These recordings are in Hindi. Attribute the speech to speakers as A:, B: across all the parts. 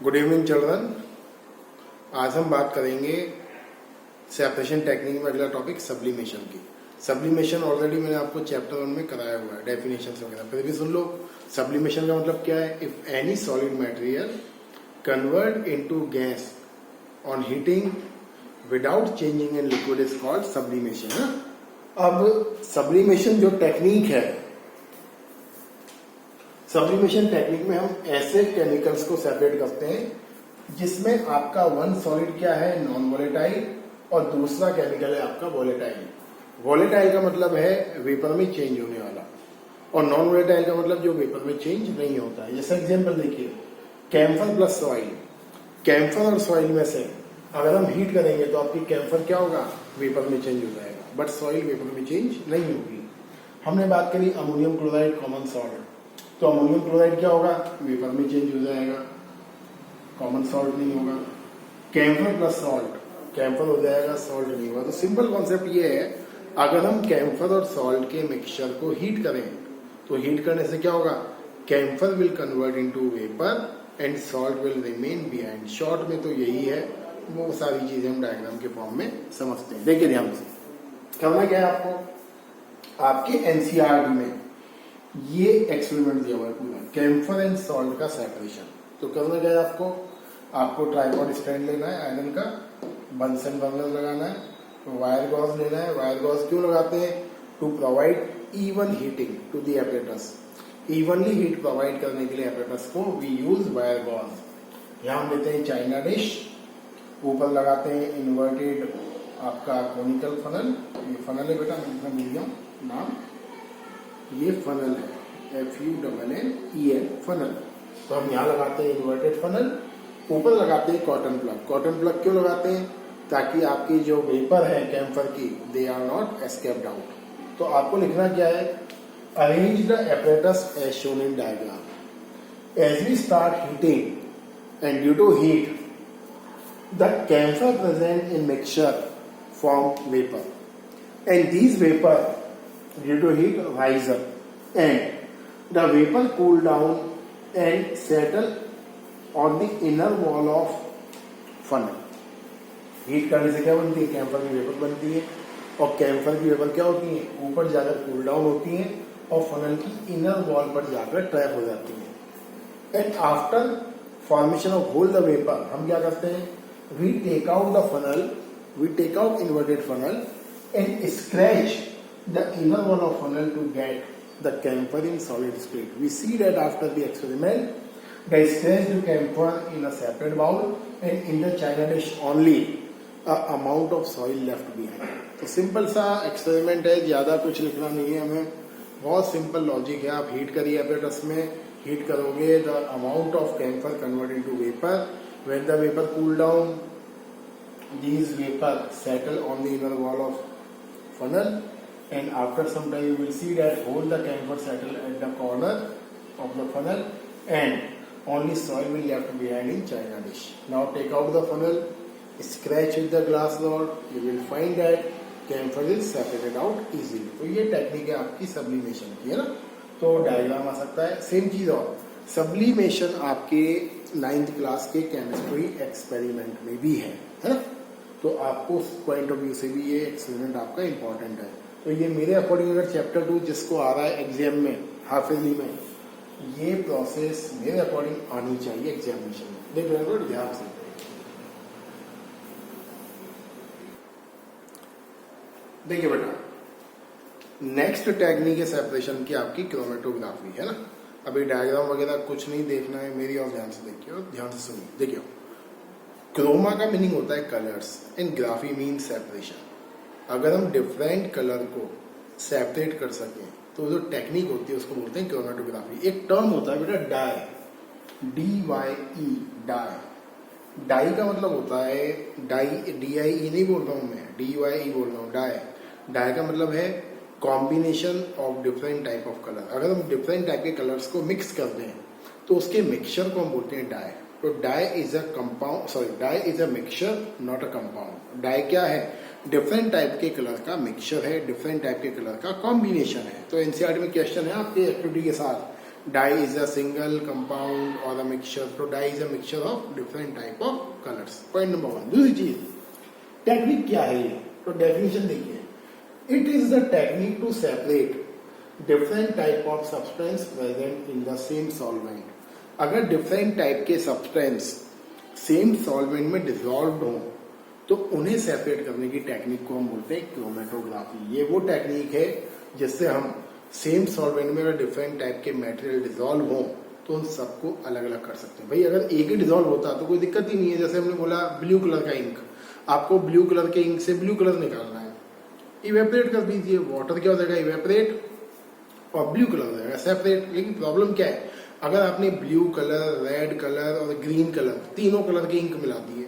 A: Good evening children. आज हम बात करेंगे सेपरेशन टेक्निक में अगला टॉपिक सब्लिमेशन की। सब्लिमेशन ऑलरेडी मैंने आपको चैप्टर 1 में कराया हुआ है, डेफिनेशन वगैरह फिर भी सुन लो। सब्लिमेशन का मतलब क्या है? If any solid material convert into gas on heating without changing in liquid is called sublimation. अब सब्लिमेशन जो टेक्निक है, सब्लिमेशन टेक्निक में हम ऐसे केमिकल्स को सेपरेट करते हैं जिसमें आपका वन सॉलिड क्या है, नॉन वोलेटाइल, और दूसरा केमिकल है आपका वोलेटाइल। वोलेटाइल का मतलब है वेपर में चेंज होने वाला, और नॉन वोलेटाइल का मतलब जो वेपर में चेंज नहीं होता है। जैसे एग्जांपल देखिए, कैम्फर प्लस सॉइल। कैम्फर और सॉइल में से अगर हम हीट करेंगे तो आपकी कैम्फर क्या होगा, वेपर में चेंज हो जाएगा, बट सॉइल वेपर में चेंज नहीं होगी। हमने बात करी अमोनियम क्लोराइड कॉमन सॉल्ट, तो अमोनियम क्लोराइड क्या होगा, वेपर में चेंज हो जाएगा, कॉमन सॉल्ट नहीं होगा। कैम्फर प्लस सॉल्ट, कैम्फर हो जाएगा, सॉल्ट नहीं होगा। तो सिंपल कॉन्सेप्ट ये है, अगर हम कैम्फर और सॉल्ट के मिक्सचर को हीट करें तो हीट करने से क्या होगा, camphor will convert into vapour and salt will remain behind. Short में तो यही है, वो सारी चीजें हम डायग्राम के फॉर्म में समझते हैं। देखिए ध्यान से करना क्या है आपको, आपके एनसीईआरटी में ये एक्सपेरिमेंट दिया हुआ है पूरा, कैम्फर एंड सॉल्ट का सेपरेशन। तो करना क्या है आपको ट्राइपॉड स्टैंड लेना है आयरन का, बंसन बर्नर लगाना है, वायर गॉज लेना है। वायर गॉज क्यों लगाते हैं? To provide even heating to the apparatus. Evenly heat provide करने के लिए एपरेटस को वी यूज वायर गॉज। यहाँ हम लेते हैं चाइना डिश, ऊपर लगाते हैं इन्वर्टेड आपका कोनिकल फनल। ये फनल है बेटा, मैं मिल गया नाम, ये फनल है, FUNNEL फनल। तो हम यहाँ लगाते हैं इन्वर्टेड फनल, ऊपर लगाते हैं कॉटन प्लग। कॉटन प्लग क्यों लगाते हैं? ताकि आपकी जो वेपर है कैम्फर की, they are not escaped out. तो आपको लिखना क्या है, arrange the apparatus as shown in diagram. As we start heating and due to heat the camphor present in mixture form vapour, and these vapor due to heat rise up and the vapor cool down and settle on the inner wall of funnel। Heat करने से क्या बनती है, कैम्फर की वेपर बनती है, और कैम्फर की वेपर क्या होती है, ऊपर जाकर कूल डाउन होती है और फनल की इनर वॉल पर जाकर ट्रैप हो जाती है। And after formation of whole the vapour हम क्या करते हैं, we take out the funnel, we take out inverted funnel and scratch the inner wall of funnel to get the camphor in solid state। We see that after the experiment, the scratched camphor in a separate bowl and in the china dish only a amount of soil left behind। तो सिंपल सा एक्सपेरिमेंट है, ज्यादा कुछ लिखना नहीं है हमें, बहुत सिंपल लॉजिक है। आप हीट करिए एपरेटस में, हीट करोगे, the amount of camphor convert into vapour, when the vapour cool down these vapor settle on the inner wall of funnel, and after some time you will see that all the camphor settle at the corner of the funnel and only soil will left behind in china dish। Now take out the funnel, scratch with the glass rod, you will find that camphor is separated out easily। तो ये टेक्निक है आपकी सब्लिमेशन की, है ना। तो डायग्राम आ सकता है। सेम चीज और सब्लिमेशन आपके 9th क्लास के केमिस्ट्री एक्सपेरिमेंट में भी है ना। तो आपको उस पॉइंट ऑफ व्यू से भी ये एक्सपेरिमेंट आपका इंपॉर्टेंट है। तो ये मेरे अकॉर्डिंग अगर चैप्टर 2 जिसको आ रहा है एग्जाम में, हाफिजली में, ये प्रोसेस मेरे अकॉर्डिंग आनी चाहिए एग्जामिनेशन में। देख रहे हो ध्यान से। देखिए बेटा, नेक्स्ट टेक्निक है सेपरेशन की आपकी क्रोमेटोग्राफी, है ना। अभी डायग्राम वगैरह कुछ नहीं देखना है, मेरी और ध्यान से देखिए और ध्यान से सुनिए। देखिए, क्रोमा का मीनिंग होता है colours and graphy mean separation. अगर हम डिफरेंट कलर को सेपरेट कर सकें तो जो टेक्निक होती है उसको बोलते हैं क्रोमेटोग्राफी। एक टर्म होता है बेटा डाई, DYE, डाई। डाई का मतलब होता है, डाई DIE नहीं बोल रहा हूं मैं, DYE बोल रहा हूं, डाई। डाई का मतलब है combination of different type of colour. अगर हम डिफरेंट टाइप के कलर्स को मिक्स करते हैं तो उसके मिक्सचर को हम बोलते हैं डाई। तो dye is a compound, sorry dye is a mixture not a compound. Dye क्या है, डिफरेंट टाइप के कलर का मिक्सचर है, डिफरेंट टाइप के कलर का कॉम्बिनेशन है। तो एनसीईआरटी में क्वेश्चन है आपके एक्टिविटी के साथ, dye is a single compound और अ मिक्सचर, तो dye is a mixture of different type of colours. Point number 1। दूसरी चीज, टेक्निक क्या है ये, तो डेफिनेशन देखिए, it is the technique to separate different type of substance present in the same solvent. अगर डिफरेंट टाइप के सब्सटेंस सेम सॉल्वेंट में डिसॉल्व हो तो उन्हें सेपरेट करने की टेक्निक को हम बोलते हैं क्रोमेटोग्राफी। ये वो टेक्निक है जिससे हम सेम सॉल्वेंट में अगर डिफरेंट टाइप के मटेरियल डिसॉल्व हो तो उन सबको अलग अलग कर सकते हैं। भाई अगर एक ही डिसॉल्व होता तो कोई दिक्कत ही नहीं है। जैसे हमने बोला ब्लू कलर का इंक, आपको ब्लू कलर के इंक से ब्लू कलर निकालना है, इवेपोरेट कर दीजिए, वाटर क्या हो जाएगा, इवेपोरेट, और ब्लू कलर हो जाएगा सेपरेट। लेकिन प्रॉब्लम क्या है, अगर आपने ब्लू कलर, रेड कलर और ग्रीन कलर, तीनों कलर के इंक मिला दिए,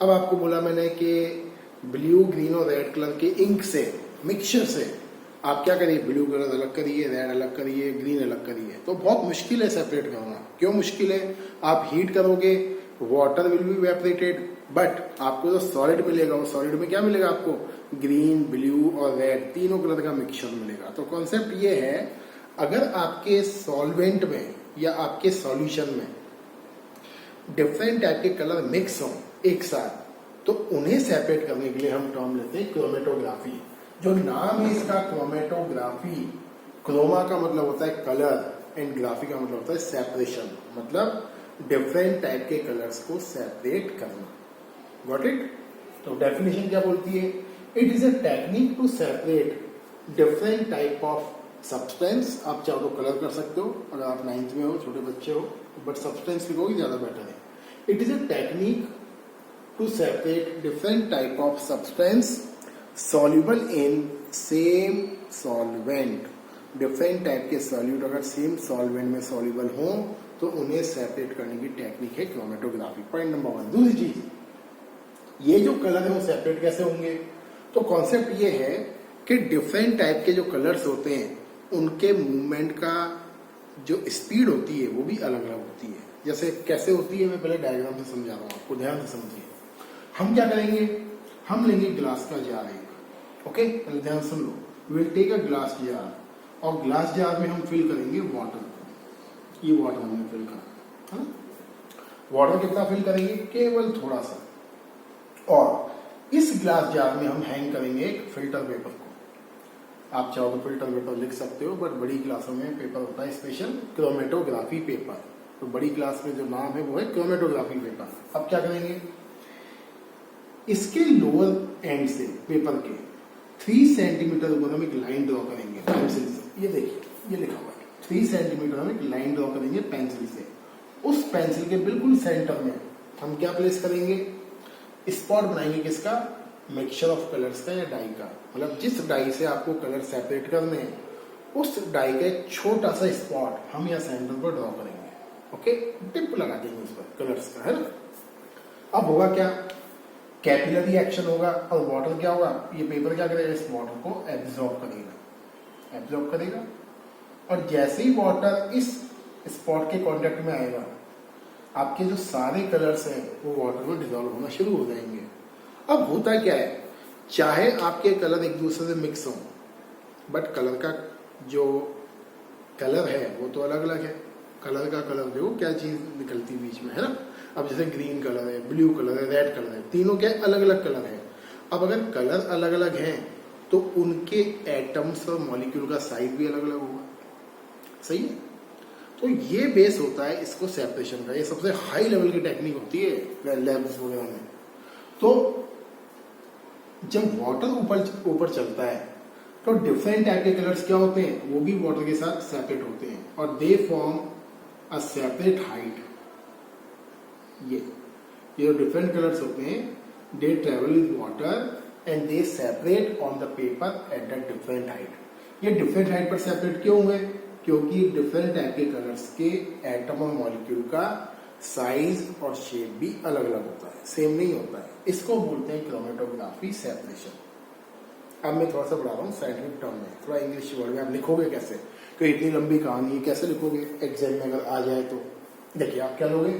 A: अब आपको बोला मैंने कि ब्लू, ग्रीन और रेड कलर के इंक से, मिक्सचर से आप क्या करिए, ब्लू कलर अलग करिए, रेड अलग करिए, ग्रीन अलग करिए, तो बहुत मुश्किल है सेपरेट करना। क्यों मुश्किल है, आप हीट करोगे, water will be evaporated, but आपको जो सॉलिड मिलेगा वो सॉलिड में क्या मिलेगा, आपको ग्रीन, ब्लू और रेड तीनों कलर का मिक्सचर मिलेगा। तो कॉन्सेप्ट ये है, अगर आपके सॉल्वेंट में या आपके सॉल्यूशन में डिफरेंट टाइप के कलर मिक्स हो एक साथ, तो उन्हें सेपरेट करने के लिए हम टर्म लेते हैं क्रोमेटोग्राफी। जो नाम है इसका क्रोमेटोग्राफी, क्रोमा का मतलब होता है कलर एंड ग्राफी का मतलब होता है सेपरेशन, मतलब डिफरेंट टाइप के कलर्स को सेपरेट करना। Got it? तो डेफिनेशन क्या बोलती है, it is a technique to separate different type of substance. आप चाहो तो कलर कर सकते हो, अगर आप 9th में हो, छोटे बच्चे हो, बट सब्सटेंस लिखोगे ज्यादा बेटर है। It is a technique to separate different type of substance soluble in same solvent. Different type के सॉल्यूट अगर सेम सॉल्वेंट में सॉल्युबल हो तो उन्हें सेपरेट करने की टेक्निक है क्रोमेटोग्राफी। Point number 1। दूसरी चीज, ये जो कलर है वो सेपरेट कैसे होंगे, तो कॉन्सेप्ट ये है कि डिफरेंट टाइप के जो कलर्स होते हैं उनके मूवमेंट का जो स्पीड होती है वो भी अलग अलग होती है। जैसे कैसे होती है, मैं पहले डायग्राम से समझा रहा हूँ आपको, ध्यान से समझिए। हम क्या करेंगे, हम लेंगे ग्लास का जार एक, ओके, पहले ध्यान सुन लो। Will take a glass jar, और ग्लास जार में हम फिल करेंगे वाटर को। ये वाटर हमने फिल करा, है ना? वाटर कितना फिल करेंगे, केवल थोड़ा सा, और इस ग्लास जार में हम हैंग करेंगे एक फिल्टर पेपर को। आप चाहो तो फिल्टर पेपर लिख सकते हो, बट बड़ी क्लासों में पेपर होता है स्पेशल क्रोमेटोग्राफी पेपर। तो बड़ी क्लास में जो नाम है वो है क्रोमेटोग्राफी पेपर। अब क्या करेंगे, इसके लोअर एंड से पेपर के 3 सेंटीमीटर ऊपर हम एक लाइन ड्रॉ करेंगे पेंसिल से। ये देखिए, ये लिखा हुआ है 3 सेंटीमीटर हम एक लाइन ड्रॉ करेंगे पेंसिल से। उस पेंसिल के बिल्कुल सेंटर में हम क्या प्लेस करेंगे, स्पॉट बनाएंगे किसका, मिक्सचर ऑफ कलर्स का या डाई का। मतलब जिस डाई से आपको कलर सेपरेट करने हैं उस डाई का एक छोटा सा स्पॉट हम यहाँ सेंटर पर ड्रॉ करेंगे, ओके, टिप लगा देंगे उस पर कलर्स का, है ना। अब होगा क्या, कैपिलरी एक्शन होगा, और वाटर क्या होगा, ये पेपर क्या करेगा, इस वाटर को एब्जॉर्ब करेगा, और जैसे ही वाटर इस स्पॉट के कांटेक्ट में आएगा आपके जो सारे कलर्स हैं वो वाटर में डिसॉल्व होना शुरू हो जाएंगे। अब होता क्या है, चाहे आपके कलर एक दूसरे से मिक्स हो, बट कलर का जो कलर है वो तो अलग अलग है। कलर का कलर देखो क्या चीज निकलती बीच में, है ना। अब जैसे ग्रीन कलर है, ब्लू कलर है, रेड कलर है, तीनों क्या अलग अलग कलर है। अब अगर कलर अलग अलग हैं तो उनके एटम्स और मॉलिक्यूल का साइज भी अलग अलग होगा, सही है। तो ये बेस होता है इसको सेपरेशन का, ये सबसे हाई लेवल की टेक्निक होती है लैब्स वगैरह में। तो जब वाटर ऊपर चलता है तो डिफरेंट टाइप के कलर्स क्या होते हैं, वो भी वाटर के साथ सेपरेट होते हैं, और दे फॉर्म अ सेपरेट हाइट। ये जो डिफरेंट कलर्स होते हैं, they travel with water and they separate on the paper at the different height. ये डिफरेंट हाइट पर सेपरेट क्यों हुए, क्योंकि डिफरेंट टाइप के कलर्स के एटम और मॉलिक्यूल का साइज और शेप भी अलग अलग होता है, सेम नहीं होता है। इसको बोलते हैं क्रोमेटोग्राफी सेपरेशन। अब मैं थोड़ा सा बढ़ा रहा हूँ साइंटिफिक टर्म में, थोड़ा इंग्लिश वर्ड में। आप लिखोगे कैसे, क्योंकि इतनी लंबी कहानी कैसे लिखोगे एग्जाम में अगर आ जाए तो। देखिए आप क्या लोगे,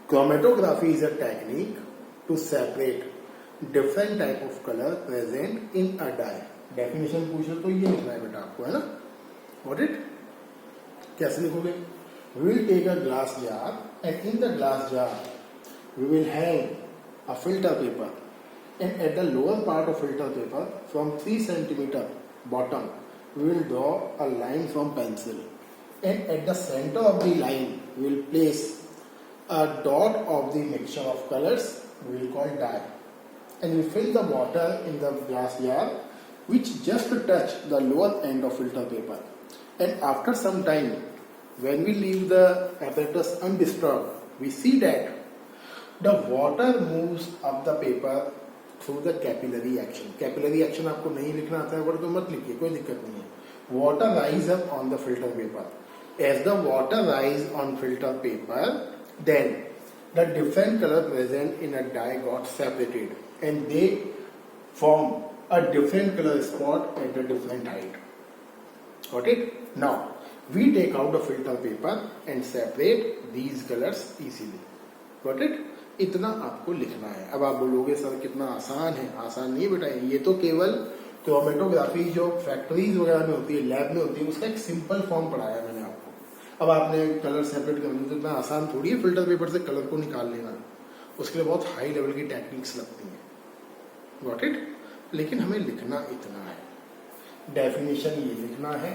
A: chromatography is a technique to separate different type of colour present in a dye. Definition पूछो तो ये लिखना है बेटा आपको, है ना। व्हाट इट, कैसे लिखोगे? We will take a glass jar and in the glass jar we will hang a filter paper and at the lower part of filter paper from 3 centimeter bottom we will draw a line from pencil and at the center of the line we will place a dot of the mixture of colors we will call dye and we fill the water in the glass jar which just touch the lower end of filter paper and after some time when we leave the apparatus undisturbed we see that the water moves up the paper through the capillary action. Capillary action आपको नहीं लिखना आता है वर्ड तो मत लिखिए, कोई दिक्कत नहीं है. Water rise up on the filter paper. As the water rise on filter paper then the different colour present in a dye got separated and they form a different colour spot at a different height. Got it? Now we take out the filter paper and separate these colours easily. Got it? इतना आपको लिखना है. अब आप बोलोगे सर कितना आसान है. आसान नहीं बेटा, ये तो केवल क्रोमेटोग्राफी जो फैक्ट्रीज वगैरह में होती है, लैब में होती है, उसका एक सिंपल फॉर्म पढ़ाया मैंने आपको. अब आपने कलर सेपरेट करना तो इतना आसान थोड़ी है फिल्टर पेपर से कलर को निकाल लेना. उसके लिए बहुत हाई लेवल की टेक्निक्स लगती हैं. Got it? लेकिन हमें लिखना इतना है. डेफिनेशन ये लिखना है.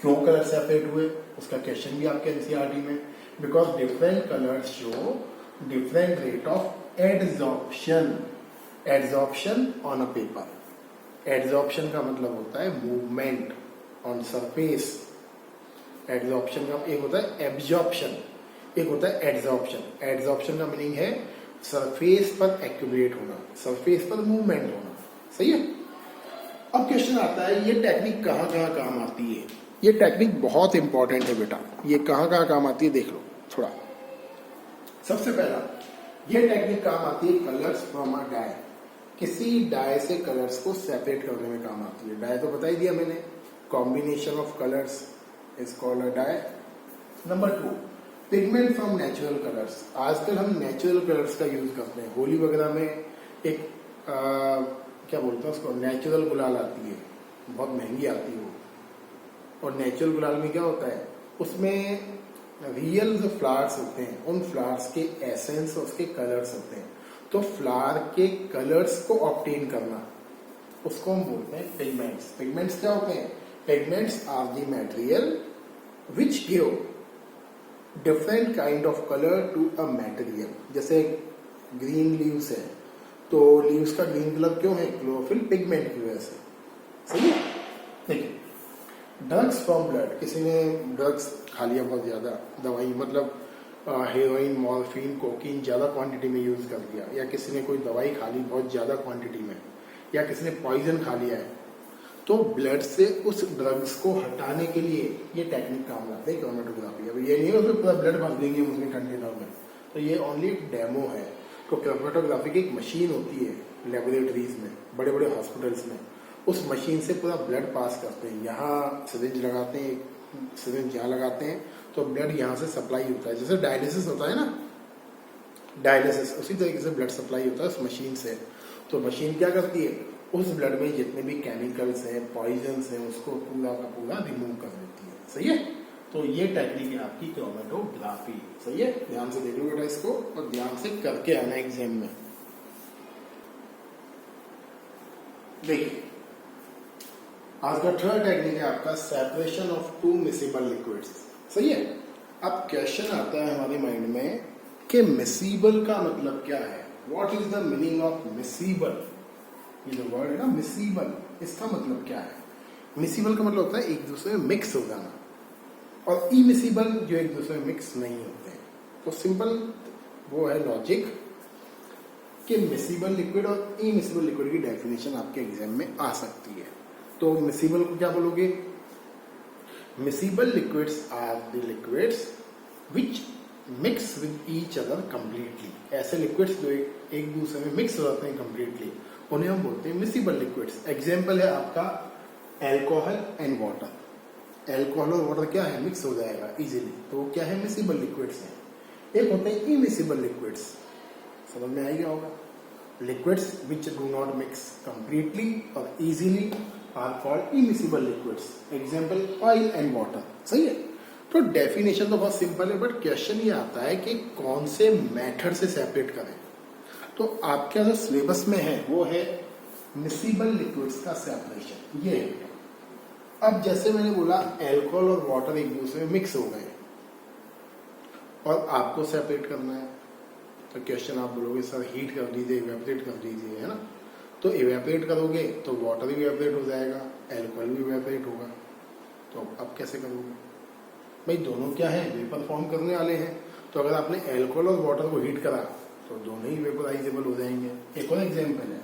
A: क्यों कलर सेपरेट हुए उसका क्वेश्चन भी आपके एनसीईआरटी में. Because different colours show different rate of adsorption on a paper. Adsorption का मतलब होता है movement on surface. Adsorption का एक होता है absorption, एक होता है adsorption. Adsorption का मीनिंग है सरफेस पर एक्यूमुलेट होना, सरफेस पर मूवमेंट होना. सही है? अब क्वेश्चन आता है ये टेक्निक कहाँ कहाँ काम आती है. ये टेक्निक बहुत इंपॉर्टेंट है बेटा. ये कहाँ कहाँ काम आती है देख लो थोड़ा. सबसे पहला ये टेक्निक काम आती है कलर्स फ्रॉम अ डाई. किसी डाई से कलर्स को सेपरेट करने में काम आती है. डाई तो बता ही दिया मैंने. Combination of colours is called a dye. Number 2 pigment from natural colours. आजकल हम नेचुरल कलर्स का यूज करते हैं. होली वगैरह में एक क्या बोलते हैं उसको, नेचुरल गुलाल आती है, बहुत महंगी आती है वो. और नेचुरल गुलाल में क्या होता है, उसमें रियल जो फ्लावर्स होते हैं उन फ्लावर्स के एसेंस और उसके कलर्स होते हैं. तो फ्लावर के कलर्स को ऑब्टेन करना उसको हम बोलते हैं पिगमेंट्स. पिगमेंट्स क्या होते हैं? Pigments are the material which give different kind of colour to a material. जैसे ग्रीन लीव्स है तो लीव्स का ग्रीन कलर क्यों है? क्लोरोफिल पिगमेंट की वजह से. सही है? देखिए ड्रग्स फ्रॉम ब्लड. किसी ने ड्रग्स खा लिया बहुत ज्यादा, दवाई मतलब हेरोइन, मॉर्फिन, कोकीन ज्यादा क्वांटिटी में यूज कर दिया, या किसी ने कोई दवाई खा ली बहुत ज्यादा क्वांटिटी में, या किसी ने पॉइजन खा लिया है, तो ब्लड से उस ड्रग्स को हटाने के लिए ये टेक्निक काम लाते हैं क्रोमेटोग्राफी. अब ये नहीं है पूरा ब्लड भर देंगे उसमें कंटेनर में, तो ये ओनली एक डेमो है. तो क्रोमेटोग्राफी की एक मशीन होती है लेबोरेटरीज में, बड़े बड़े हॉस्पिटल्स में. उस मशीन से पूरा ब्लड पास करते हैं. यहाँ सिरिंज लगाते हैं, सिरिंज यहाँ लगाते हैं तो ब्लड यहाँ से सप्लाई होता है. जैसे डायलिसिस होता है ना, डायलिसिस उसी तरीके से ब्लड सप्लाई होता है उस मशीन से. तो मशीन क्या करती है, उस ब्लड में जितने भी केमिकल्स हैं, पॉइजन्स हैं, उसको पूरा का पूरा रिमूव कर देती है. सही है? तो ये टेक्निक है आपकी क्रोमेटोग्राफी. सही है? ध्यान से देखो बेटा इसको, और ध्यान से करके आना एग्जाम में. देखिए आज का थर्ड टेक्निक है आपका separation of to miscible liquids. सही है? अब क्वेश्चन आता है हमारे माइंड में कि मिसिबल का मतलब क्या है. What is the meaning of miscible. ये जो वर्ड है ना मिसिबल, इसका मतलब क्या है. मिसिबल का मतलब होता है एक दूसरे में मिक्स हो जाना, और इमिसिबल जो एक दूसरे में मिक्स नहीं होते हैं. तो सिंपल वो है लॉजिक कि मिसिबल लिक्विड और इमिसिबल लिक्विड की डेफिनेशन आपके एग्जाम में आ सकती है. तो मिसिबल को क्या बोलोगे? Miscible liquids are the liquids which mix with each other completely. ऐसे लिक्विड्स जो एक दूसरे में मिक्स हो जाते हैं कंप्लीटली, उन्हें हम बोलते हैं मिसिबल लिक्विड्स. एग्जाम्पल है आपका एल्कोहल एंड वाटर. एल्कोहल और वाटर क्या है, मिक्स हो जाएगा इजीली, तो वो क्या है, मिसिबल लिक्विड्स हैं. एक होते हैं इमिसिबल लिक्विड्स. समझ में आ गया होगा. Liquids which do not mix completely और easily are called immiscible liquids. Example oil and water. सही है? तो डेफिनेशन तो बहुत सिंपल है, बट क्वेश्चन ये आता है कि कौन से मेथड से सेपरेट करें। तो आपके जो सिलेबस में है वो है मिसिबल लिक्विड्स का सेपरेशन, ये है। अब जैसे मैंने बोला अल्कोहल और वाटर एक दूसरे में मिक्स हो गए और आपको सेपरेट करना है, तो क्वेश्चन आप बोलोगे सर हीट कर दीजिए, इवेपोरेट कर दीजिए, है ना। तो इवेपोरेट करोगे तो वाटर भी इवेपोरेट हो जाएगा, अल्कोहल भी इवेपोरेट होगा। तो अब कैसे करोगे भाई, दोनों क्या है, वेपर फॉर्म करने वाले हैं। तो अगर आपने अल्कोहल और वाटर को हीट करा तो दोनों ही वेपराइजेबल हो जाएंगे। एक और एग्जांपल है,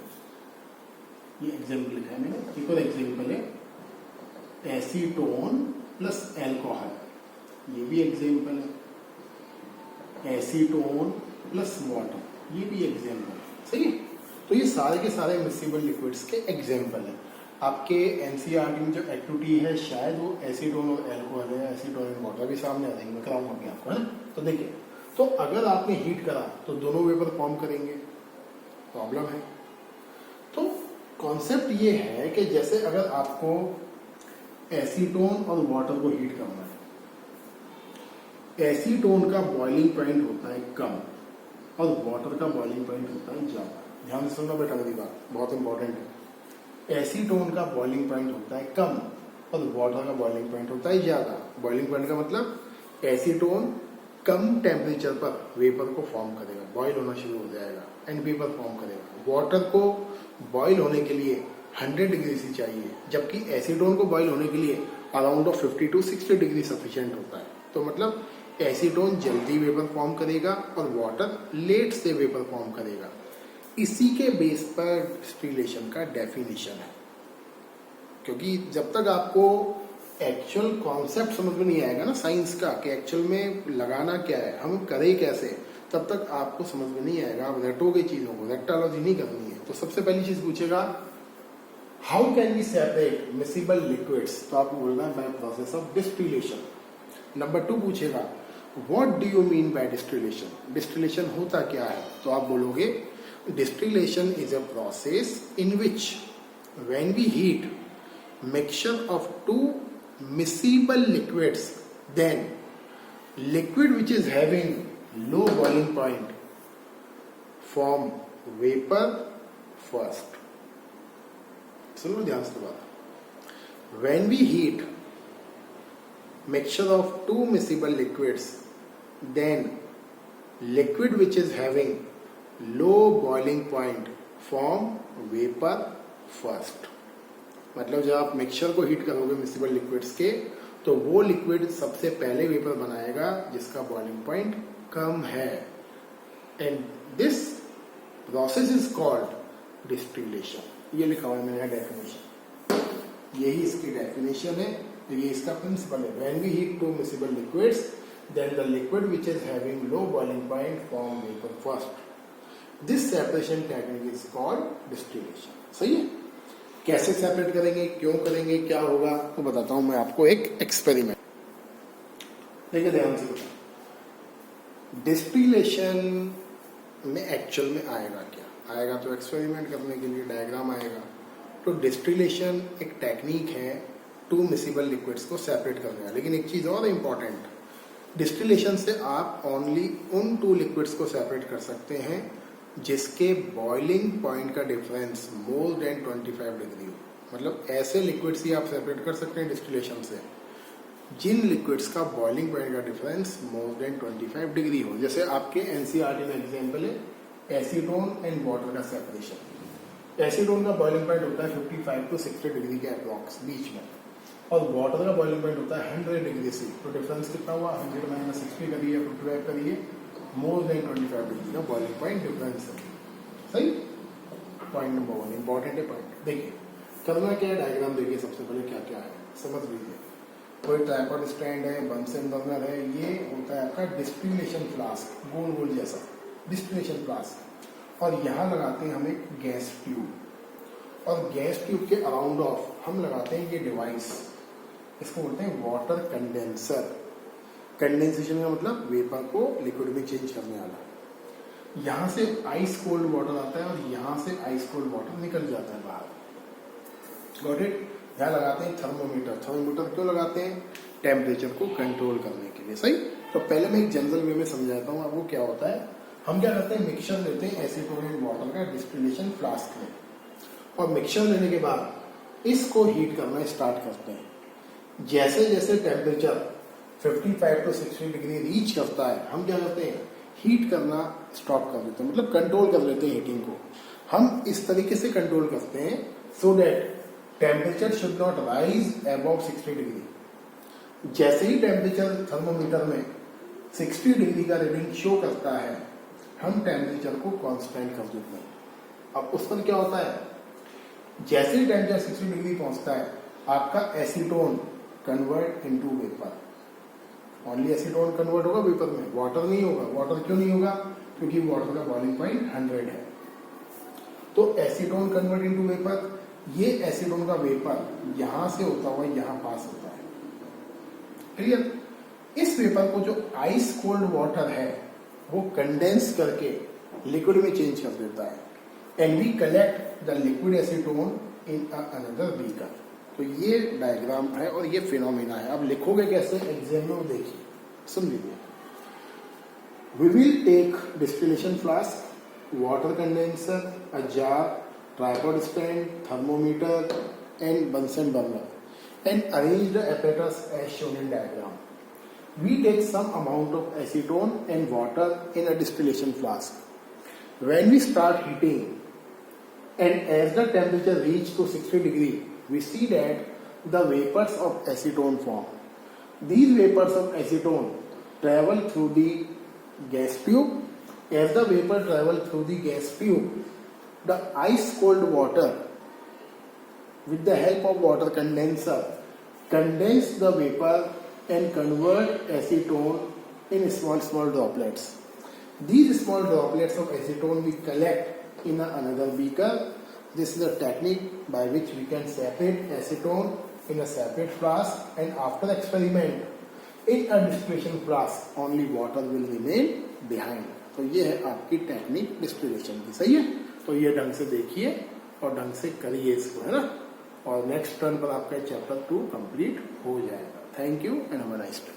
A: ये एग्जांपल लिखा है मैंने, एक और एग्जांपल है एसीटोन प्लस अल्कोहल, ये भी एग्जांपल है। एसीटोन प्लस वाटर, ये भी एग्जांपल है, सही है। तो ये सारे के सारे मिसिबल लिक्विड्स के एग्जांपल है। आपके एनसीईआरटी में जो एक्टिविटी है शायद वो एसीटोन और अल्कोहल है, एसीटोन और वाटर भी सामने आ जाएंगे, मैं कराऊंगा भी आपको, है ना। तो देखिए, तो अगर आपने हीट करा तो दोनों वेपर फॉर्म करेंगे, प्रॉब्लम है। तो कॉन्सेप्ट ये है कि जैसे अगर आपको एसीटोन और वाटर को हीट करना है, एसीटोन का बॉइलिंग पॉइंट होता है कम और वाटर का बॉइलिंग पॉइंट होता है ज्यादा। ध्यान से सुनना बेटा, मेरी बात बहुत इंपॉर्टेंट है। एसीटोन का बॉइलिंग पॉइंट होता है कम और वाटर का बॉइलिंग पॉइंट होता है ज्यादा। बॉइलिंग पॉइंट का मतलब एसीटोन कम टेम्परेचर पर वेपर को फॉर्म करेगा, बॉइल होना शुरू हो जाएगा एंड वेपर फॉर्म करेगा। वाटर को बॉइल होने के लिए 100 डिग्री से चाहिए, जबकि एसीटोन को बॉइल होने के लिए around of 50 to 60 degree sufficient होता है। तो मतलब एसीटोन जल्दी वेपर फॉर्म करेगा और वाटर लेट से वेपर फॉर्म करेगा। इसी के बेस पर डिस्टिलेशन का डेफिनेशन है, क्योंकि जब तक आपको एक्चुअल कॉन्सेप्ट समझ में नहीं आएगा ना साइंस का कि एक्चुअल में लगाना क्या है, हम करें कैसे, तब तक आपको समझ में नहीं आएगा। आप रटोगे चीजों को, रेक्टोलॉजी नहीं करनी है। तो सबसे पहली चीज पूछेगा how can we separate miscible liquids, तो आपको बोलना है by process of distillation. Number 2 पूछेगा what do you mean by distillation, distillation होता क्या है, तो आप बोलोगे distillation is a process in which when we heat mixture of two miscible liquids, then liquid which is having low boiling point form vapor first. सुनो ध्यान से बात, when we heat mixture of two miscible liquids, then liquid which is having low boiling point form vapour first. मतलब जब आप मिक्सचर को हीट करोगे मिसिबल लिक्विड्स के, तो वो लिक्विड सबसे पहले वेपर बनाएगा जिसका बॉइलिंग पॉइंट कम है, and this process is called distillation. ये लिखा हुआ है मैंने डेफिनेशन, यही इसकी डेफिनेशन है, ये इसका प्रिंसिपल है। When we heat two miscible liquids, then the liquid which is having low boiling point form vapour first. This separation technique is called distillation. सही है। कैसे सेपरेट करेंगे, क्यों करेंगे, क्या होगा, तो बताता हूं मैं आपको एक एक्सपेरिमेंट। देखिए ध्यान से, डिस्टिलेशन में एक्चुअल में आएगा क्या आएगा, तो एक्सपेरिमेंट करने के लिए डायग्राम आएगा। तो डिस्टिलेशन एक टेक्निक है टू मिसिबल लिक्विड्स को सेपरेट करने का। लेकिन एक चीज और इंपॉर्टेंट, डिस्टिलेशन से आप ओनली उन टू लिक्विड्स को सेपरेट कर सकते हैं जिसके बॉइलिंग पॉइंट का डिफरेंस मोर देन 25 डिग्री हो। मतलब ऐसे लिक्विड्स ही आप सेपरेट कर सकते हैं डिस्टिलेशन से जिन लिक्विड्स का बॉइलिंग पॉइंट का डिफरेंस मोर देन 25 डिग्री हो। जैसे आपके एनसीईआरटी में एग्जांपल है एसीटोन एंड वाटर का सेपरेशन। एसीटोन का बॉइलिंग पॉइंट होता है 55 to 60 डिग्री के अप्रॉक्स बीच में, और वाटर का बॉइलिंग पॉइंट होता है 100 डिग्री से। तो डिफरेंस कितना हुआ, 100 माइनस 60 करिए, 55 करिए, मोर देन 25 डिग्री का बॉइलिंग पॉइंट डिफरेंस है। सही, पॉइंट नंबर 1 इंपॉर्टेंट है पॉइंट। देखिए करना क्या है, डायग्राम देखिए सबसे पहले क्या क्या है समझ लीजिए। कोई ट्राइपॉड स्टैंड है, बंसन बर्नर है, ये होता है आपका डिस्टिलेशन फ्लास्क, गोल गोल जैसा डिस्टिलेशन फ्लास्क, और यहाँ लगाते हैं हम एक गैस ट्यूब, और गैस ट्यूब के अराउंड ऑफ हम लगाते हैं ये डिवाइस, इसको बोलते हैं वाटर कंडेंसर। कंडेंसेशन का मतलब वेपर को लिक्विड में चेंज करने वाला। यहां से आइस कोल्ड वाटर आता है और यहां से आइस कोल्ड वाटर निकल जाता है बाहर। Got it. यहां लगाते हैं थर्मोमीटर। थर्मोमीटर क्यों लगाते हैं, टेम्परेचर को कंट्रोल करने के लिए। सही, तो पहले मैं एक जनरल वे में समझाता हूँ आपको क्या होता है। हम क्या करते हैं, मिक्सचर लेते हैं एसीटोन एंड वाटर का डिस्टिलेशन फ्लास्क में, और मिक्सचर लेने के बाद इसको हीट करना स्टार्ट करते हैं। जैसे जैसे टेम्परेचर 55 to 60 डिग्री रीच करता है, हम क्या करते हैं, हीट करना स्टॉप कर देते हैं, मतलब कंट्रोल कर लेते हैं हीटिंग को। हम इस तरीके से कंट्रोल करते हैं so that temperature should not rise about 60 degree. जैसे ही टेम्परेचर थर्मोमीटर में 60 डिग्री का रीडिंग शो करता है, हम टेम्परेचर को कांस्टेंट कर देते हैं। अब उस पर क्या होता है, जैसे ही टेम्परेचर 60 डिग्री पहुंचता है, आपका acetone convert into vapour. Only acetone convert होगा वेपर में, वाटर नहीं होगा। वाटर क्यों नहीं होगा, क्योंकि वाटर का बॉइलिंग पॉइंट 100 है। तो एसीटोन कन्वर्ट इनटू वेपर, ये एसीटोन का वेपर यहां से होता हुआ यहां पास होता है। क्लियर। इस वेपर को जो आइस कोल्ड वाटर है वो कंडेंस करके लिक्विड में चेंज कर देता है, and we collect the liquid acetone in another beaker. तो ये डायग्राम है और ये फिनोमिना है। अब लिखोगे कैसे एग्जाम में, देखिए सुन लीजिए। We will take distillation flask, water condenser, a jar, tripod stand, thermometer and Bunsen burner and arrange the apparatus as shown in diagram. We take some amount of acetone and water in a distillation flask. When we start heating and as the temperature reach to 60 degree, we see that the vapors of acetone form. These vapors of acetone travel through the gas tube. As the vapor travel through the gas tube, the ice cold water with the help of water condenser condense the vapor and convert acetone in small droplets. These small droplets of acetone we collect in another beaker. This is a technique by which we can separate acetone in a separate flask, and after experiment in a distillation flask only water will remain behind. तो ये है आपकी टेक्निक डिस्टिलेशन की। सही है, तो ये ढंग से देखिए और ढंग से करिए इसको, है ना। और नेक्स्ट टर्न पर आपका चैप्टर 2 कंप्लीट हो जाएगा। Thank you and have a nice day.